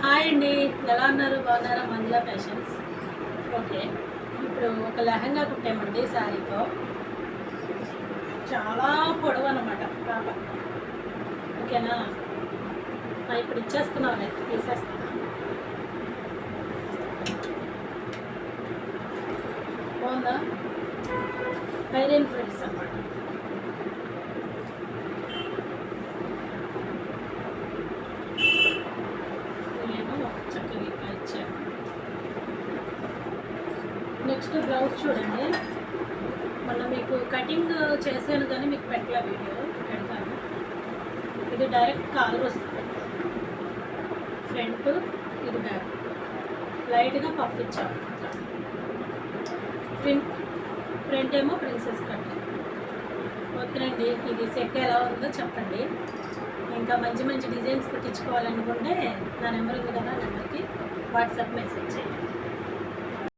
Hi అండి, ఎలా ఉన్నారు? బాగున్నారా? మంజుల ఫ్యాషన్స్. ఓకే, ఇప్పుడు ఒక లెహంగా కుట్టామండి శారీతో. చాలా పొడవు అనమాట పాప. ఓకేనా? ఇప్పుడు ఇచ్చేస్తున్నాం, తీసేస్తున్నా. బాగుందా? ఐరన్ ఫ్రెండ్స్ అన్నమాట. చక్కగా ఇచ్చాను. నెక్స్ట్ బ్లౌజ్ చూడండి. మొన్న మీకు కటింగ్ చేశాను కానీ మీకు పెట్టలే, వీడియో పెడతాను. ఇది డైరెక్ట్ కాలర్ వస్తుంది, ఫ్రంట్ ఇది బ్యాక్, లైట్గా పఫ్ ఇచ్చాము. ఫ్రంట్ ఏమో ప్రిన్సెస్ కట్. ఓకేనండి, ఇది సెట్ ఎలా ఉందో చెప్పండి. ఇంకా మంచి మంచి డిజైన్స్ కుట్టించుకోవాలనుకుంటే నా నెంబర్ ఉంది కదా, నెంబర్కి వాట్సాప్ మెసేజ్ చేయండి.